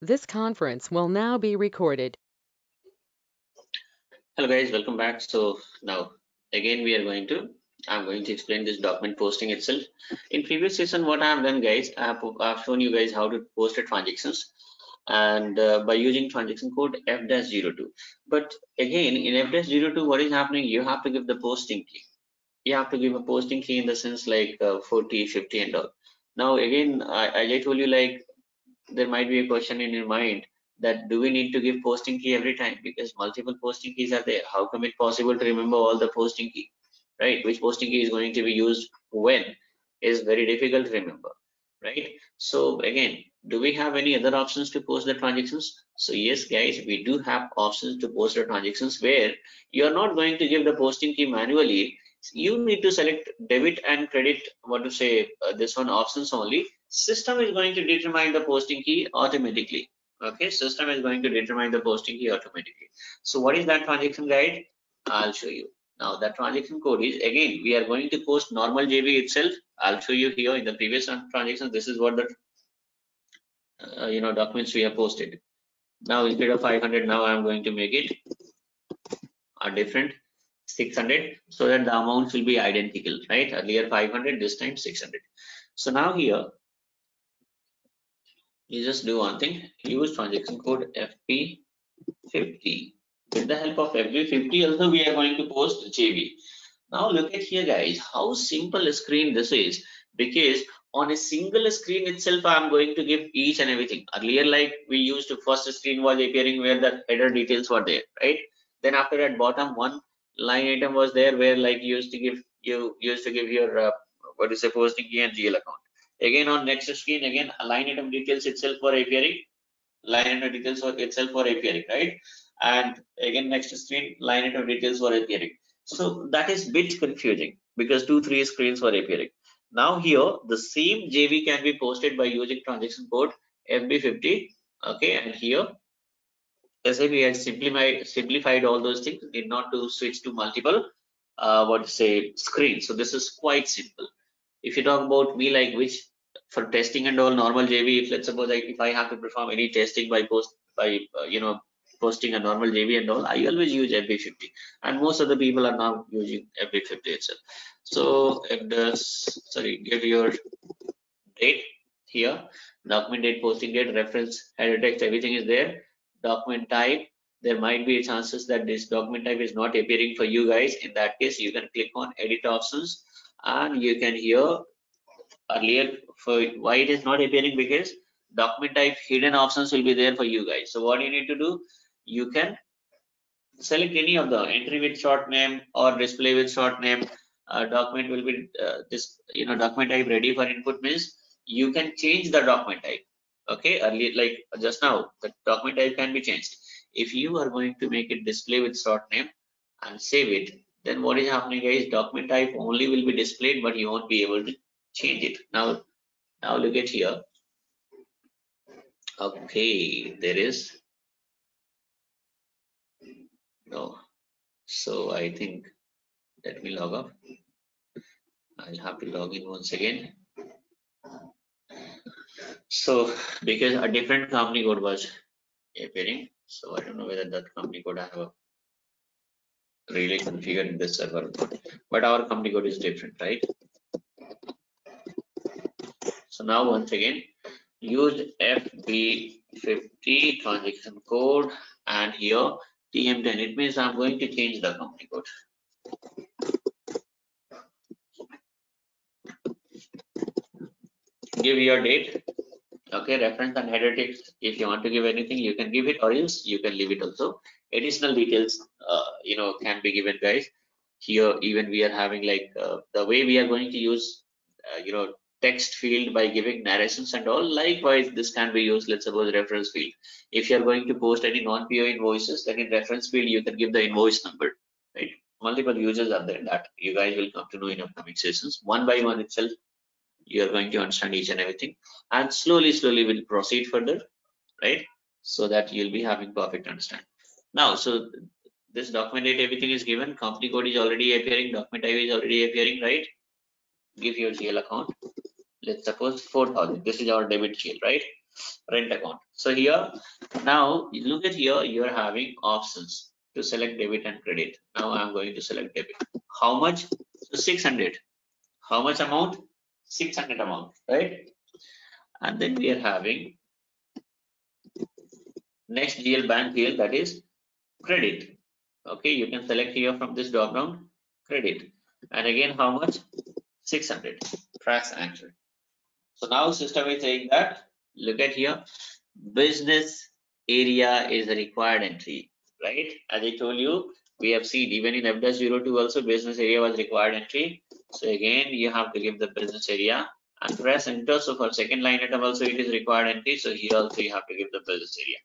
This conference will now be recorded. Hello guys, welcome back. So now again I'm going to explain this document posting itself. In previous session, what I have done guys, I've shown you guys how to post a transactions and by using transaction code F-02. But again in F-02, what is happening? You have to give the posting key. You have to give a posting key in the sense like 40, 50 and all. Now again, as I told you, like there might be a question in your mind that do we need to give posting key every time, because multiple posting keys are there. How come it possible to remember all the posting key, right? Which posting key is going to be used when is very difficult to remember, right? So again, do we have any other options to post the transactions? So yes guys, we do have options to post the transactions where you are not going to give the posting key manually. You need to select debit and credit, what to say, this one options only. System is going to determine the posting key automatically. Okay, system is going to determine the posting key automatically. So what is that transaction guide? I'll show you. Now the transaction code is, again we are going to post normal JV itself. I'll show you here in the previous transaction. This is what the documents we have posted. Now instead of 500, now I'm going to make it a different 600, so that the amounts will be identical, right? Earlier 500, this time 600. So now here you just do one thing, use transaction code FB50. With the help of FB50 also we are going to post JV. Now look at here guys, how simple a screen this is, because on a single screen itself I'm going to give each and everything. Earlier, like we used to, first screen was appearing where the header details were there, right? Then after that, bottom one line item was there where like you used to give your what is supposed to be and GL account. Again on next screen, again line item details itself were appearing, line item details itself were appearing, right? And again next screen, line item details were appearing. So that is bit confusing because 2-3 screens were appearing. Now here the same JV can be posted by using transaction code FB50. Okay, and here SAP has simplified all those things, did not to switch to multiple what to say screens. So this is quite simple. If you talk about me, like which for testing and all normal JV, if let's suppose like if I have to perform any testing by posting a normal JV and all, I always use FB50, and most of the people are now using FB50 itself. So if the sorry, give your date here, document date, posting date, reference, header text, everything is there. Document type, there might be chances that this document type is not appearing for you guys. In that case, you can click on edit options and you can here earlier for why it is not appearing, because document type hidden options will be there for you guys. So what you need to do, you can select any of the entry with short name or display with short name. Document will be this document type ready for input means you can change the document type. Okay, earlier like just now the document type can be changed. If you are going to make it display with short name and save it, then what is happening guys, document type only will be displayed but you won't be able to change it. Now look at here. Okay, there is no, so I think let me log off. I'll have to log in once again. So because a different company code was appearing, so I don't know whether that company code I have really configured in this server, but our company code is different, right? So now once again, use FB50 transaction code and here TM10. It means I'm going to change the company code. Give your date. Okay, reference and header text. If you want to give anything, you can give it, or else you can leave it also. Additional details, can be given, guys. Here, even we are having like the way we are going to use, text field by giving narrations and all. Likewise, this can be used. Let's suppose reference field. If you are going to post any non-PO invoices, then in reference field you can give the invoice number, right? Multiple users are there that you guys will come to know in upcoming sessions. One by one itself, you are going to understand each and everything, and slowly we'll proceed further, right? So that you'll be having perfect understanding. Now, so this document date, everything is given, company code is already appearing, document type is already appearing, right? Give your GL account. Let's suppose 4,000. This is our debit GL, right? rent account. So here, now look at here, you are having options to select debit and credit. Now I'm going to select debit. How much? So 600. How much amount? 600 amount, right? And then we are having next GL bank GL, that is credit. Okay, you can select here from this drop down credit. And again, how much? 600. Press enter. So now system is saying that, look at here, business area is a required entry, right? As I told you, we have seen even in F-02 also business area was required entry. So again, you have to give the business area and press enter. So for second line item also it is required entry. So here also you have to give the business area.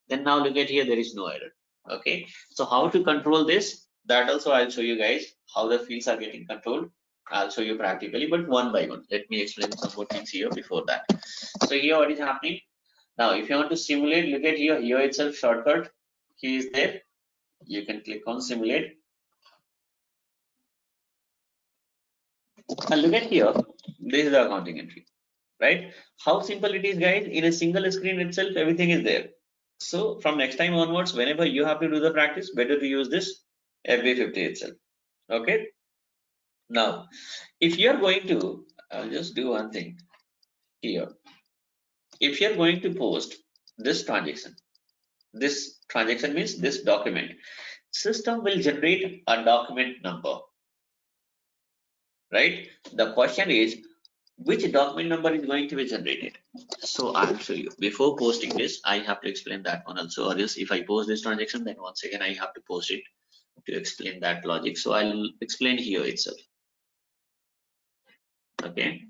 Then now look at here, there is no error. Okay, so how to control this? That also I'll show you guys how the fields are getting controlled. I'll show you practically, but one by one. Let me explain some more things here before that. So here what is happening? Now if you want to simulate, look at here, here itself shortcut key is there. You can click on simulate. And look at here, this is the accounting entry, right? How simple it is, guys. In a single screen itself, everything is there. So from next time onwards, whenever you have to do the practice, better to use this FB50 itself. Okay. Now, if you are going to, I'll just do one thing here. If you are going to post this transaction means this document, system will generate a document number, right? The question is, which document number is going to be generated? So I'll show you. Before posting this, I have to explain that one also, or else if I post this transaction, then once again I have to post it to explain that logic. So I'll explain here itself. Okay.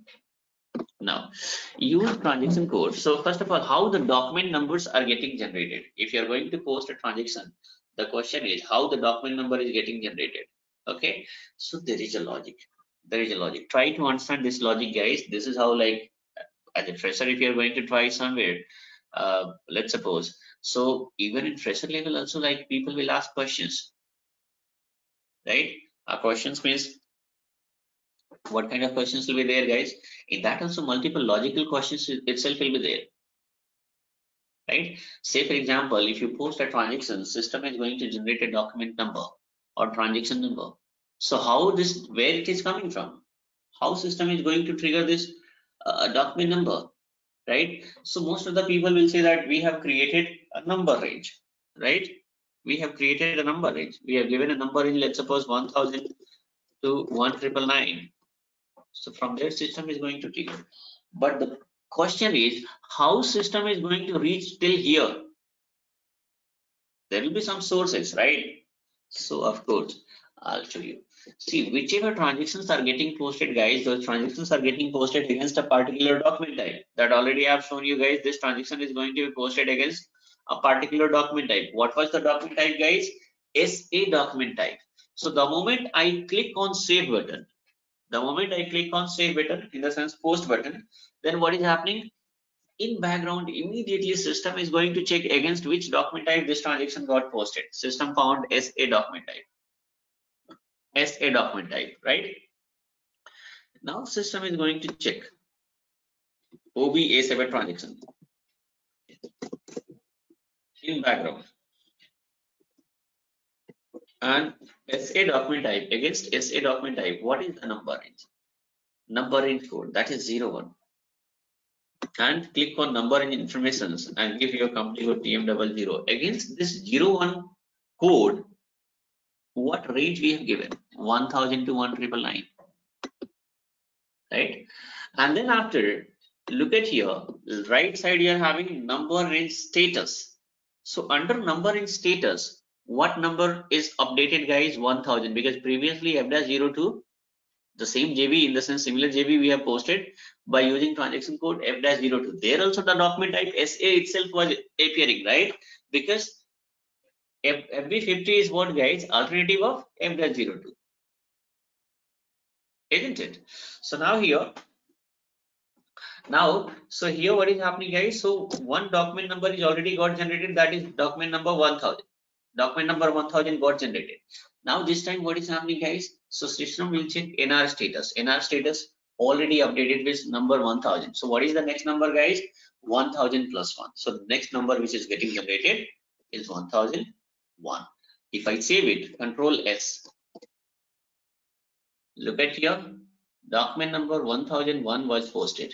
Now, use transaction code. So first of all, how the document numbers are getting generated. If you're going to post a transaction, the question is how the document number is getting generated. Okay. So there is a logic. There is a logic. Try to understand this logic, guys. This is how, like, as a fresher, if you're going to try somewhere, let's suppose. So even in fresher level also, like, people will ask questions, right? Questions means what kind of questions will be there, guys? In that also multiple logical questions itself will be there, right? Say for example, if you post a transaction, system is going to generate a document number or transaction number. So how this, where it is coming from? How system is going to trigger this document number, right? So most of the people will say that we have created a number range, right? We have created a number range. We have given a number range, let's suppose 1000 to 1999. So from there system is going to trigger. But the question is how system is going to reach till here. There will be some sources, right? So of course I'll show you. See, whichever transactions are getting posted, guys, those transactions are getting posted against a particular document type. That already I have shown you guys. This transaction is going to be posted against a particular document type. What was the document type, guys? SA document type. So the moment I click on save button, in the sense post button, then what is happening? In background, immediately system is going to check against which document type this transaction got posted. System found SA document type, right? Now system is going to check OB-A7 transaction in background, and SA document type, against SA document type, what is the number range? Number range code, that is 01. And click on number range informations and give your company code TM00. Against this 01 code, what range we have given? 1000 to 1999, right? And then after, look at here, right side you are having number range status. So under number range status, what number is updated, guys? 1000, because previously F-02, the same JB, in the sense similar JB we have posted by using transaction code F-02. There also the document type SA itself was appearing, right? Because FB50 is what, guys? Alternative of F-02, isn't it? So now here, so here what is happening, guys? So one document number is already got generated, that is document number 1000. Document number 1000 got generated. Now this time what is happening, guys? So system will check NR status. NR status already updated with number 1000. So what is the next number, guys? 1000 plus 1. So the next number which is getting generated is 1001. If I save it, Control S, look at here, document number 1001 was posted,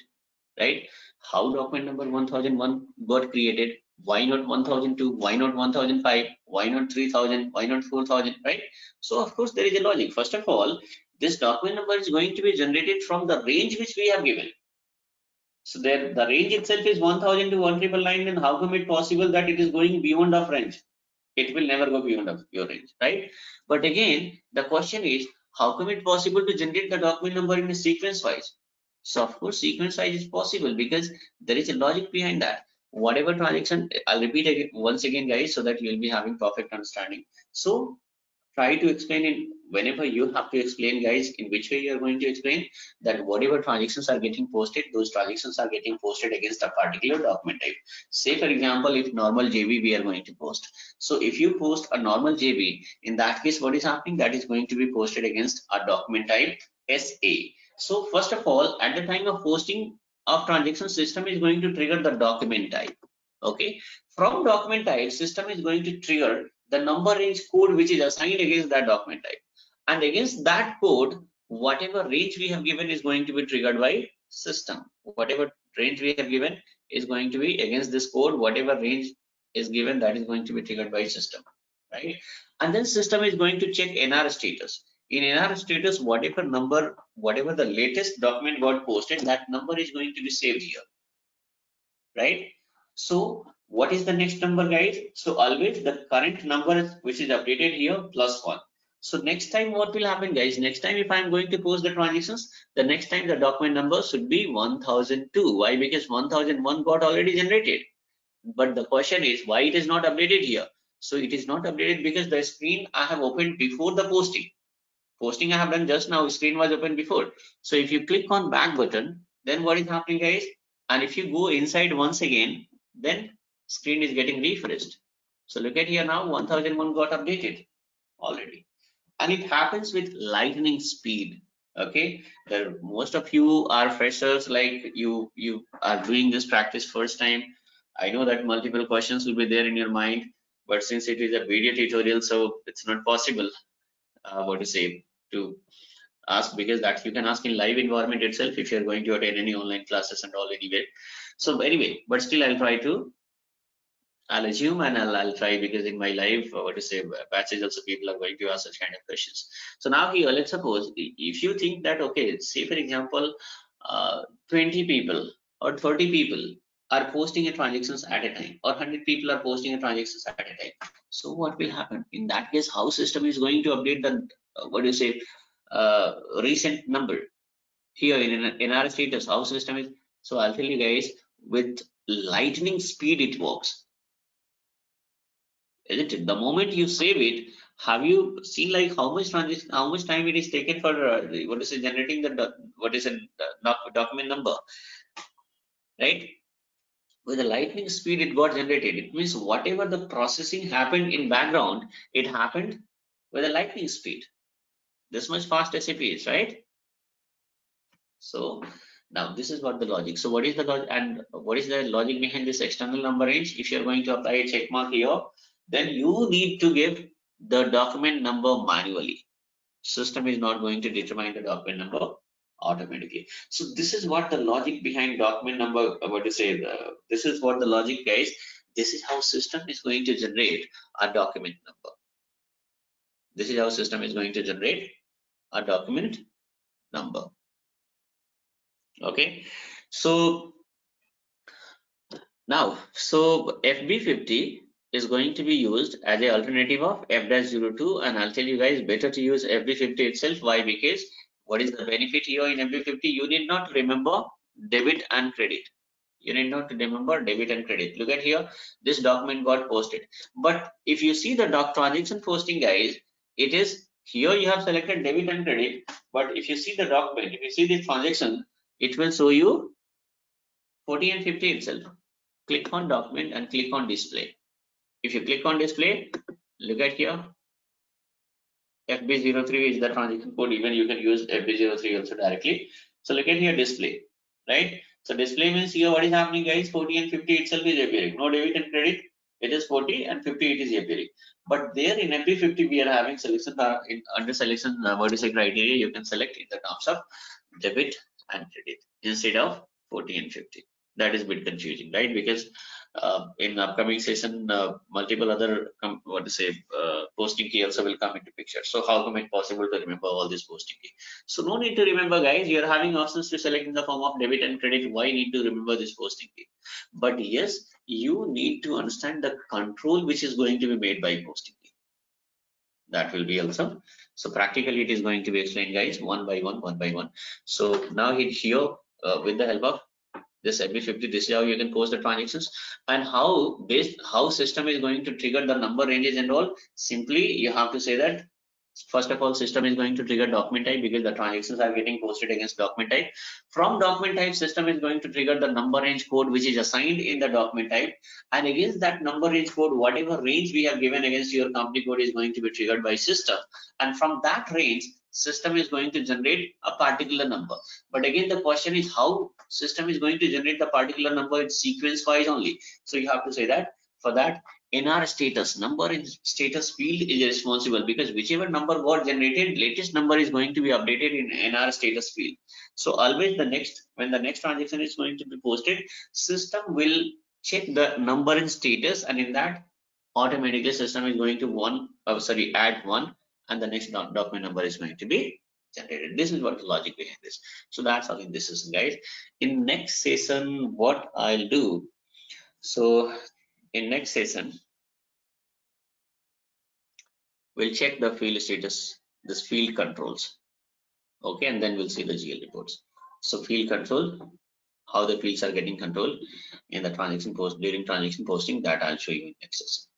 right? How document number 1001 got created? Why not 1002? Why not 1005? Why not 3000? Why not 4000? Right? So of course there is a logic. First of all, this document number is going to be generated from the range which we have given. So there, the range itself is 1000 to 1999. Then how come it possible that it is going beyond of range? It will never go beyond of your range, right? But again, the question is, how come it possible to generate the document number in a sequence wise? So of course, sequence wise is possible because there is a logic behind that. Whatever transaction, I'll repeat again once again, guys, so that you'll be having perfect understanding. So try to explain it whenever you have to explain, guys, in which way you are going to explain that whatever transactions are getting posted, those transactions are getting posted against a particular document type. Say for example, if normal JB we are going to post, so if you post a normal JB, in that case what is happening, that is going to be posted against a document type SA. So first of all, at the time of posting of transaction, system is going to trigger the document type. Okay, from document type, system is going to trigger the number range code which is assigned against that document type, and against that code, whatever range we have given is going to be triggered by system. Whatever range we have given is going to be against this code, whatever range is given, that is going to be triggered by system, right? And then system is going to check NR status. In NR status, whatever number, whatever the latest document got posted, that number is going to be saved here, right? So what is the next number, guys? So always the current number which is updated here plus 1. So next time what will happen, guys? Next time if I'm going to post the transactions, the next time the document number should be 1002. Why? Because 1001 got already generated. But the question is why it is not updated here? So it is not updated because the screen I have opened before the posting. Posting I have done just now, screen was open before. So if you click on back button, then what is happening, guys? And if you go inside once again, then screen is getting refreshed. So look at here now, 1001 got updated already, and it happens with lightning speed. Okay, most of you are freshers, like you are doing this practice first time. I know that multiple questions will be there in your mind, but since it is a video tutorial, so it's not possible what to say to ask, because that you can ask in live environment itself if you're going to attend any online classes and all anyway. So anyway, but still I'll assume and I'll try, because in my live what to say batches also people are going to ask such kind of questions. So now here, let's suppose if you think that, okay, say for example 20 people or 30 people are posting a transactions at a time, or 100 people are posting a transactions at a time. So what will happen in that case? How system is going to update the what do you say recent number here in our status? How system is? So I'll tell you guys, with lightning speed it works, isn't it? The moment you save it, have you seen like how much transaction, how much time it is taken for what is it, generating the what is it document number, right? With the lightning speed it got generated. It means whatever the processing happened in background, it happened with a lightning speed. This much fast SAP is, right? So now this is what the logic. So what is the logic, and what is the logic behind this external number range? If you're going to apply a check mark here, then you need to give the document number manually. System is not going to determine the document number automatically. So this is what the logic behind document number, what to say, this is what the logic, guys. This is how system is going to generate a document number. This is how system is going to generate a document number. Okay, so now, so FB50 is going to be used as an alternative of F-02, and I'll tell you guys better to use FB50 itself. Why? Because what is the benefit here in FB50? You need not remember debit and credit. You need not remember debit and credit. Look at here, this document got posted. But if you see the transaction posting, guys, it is here you have selected debit and credit. But if you see the document, if you see the transaction, it will show you 40 and 50 itself. Click on document and click on display. If you click on display, look at here, FB03 is the transaction code. Even you can use FB03 also directly. So look at here, display, right? So display means here what is happening, guys? 40 and 50 itself is appearing. No debit and credit. It is 40 and 50 it is appearing. But there in FB50 we are having selection under selection vertical criteria. You can select in the terms of debit and credit instead of 40 and 50. That is a bit confusing, right? Because in upcoming session, multiple other posting key also will come into picture. So how come it possible to remember all this posting key? So no need to remember, guys. You are having options to select in the form of debit and credit. Why need to remember this posting key? But yes, you need to understand the control which is going to be made by posting key. That will be also. So practically it is going to be explained, guys, one by one. So now here with the help of this FB50, this is how you can post the transactions, and how system is going to trigger the number ranges and all. Simply you have to say that first of all, system is going to trigger document type because the transactions are getting posted against document type. From document type, system is going to trigger the number range code which is assigned in the document type, and against that number range code, whatever range we have given against your company code is going to be triggered by system, and from that range system is going to generate a particular number. But again, the question is how system is going to generate the particular number. It's sequence wise only. So you have to say that for that NR status, number in status field is responsible, because whichever number got generated, latest number is going to be updated in NR status field. So always when the next transaction is going to be posted, system will check the number in status, and in that automatically system is going to add one, and the next document number is going to be generated. This is what the logic behind this. So that's how in this is, guys. In next session, what I'll do, so in next session we'll check the field status, this field controls, okay, and then we'll see the GL reports. So field control, how the fields are getting controlled in the transaction post during transaction posting, that I'll show you in next session.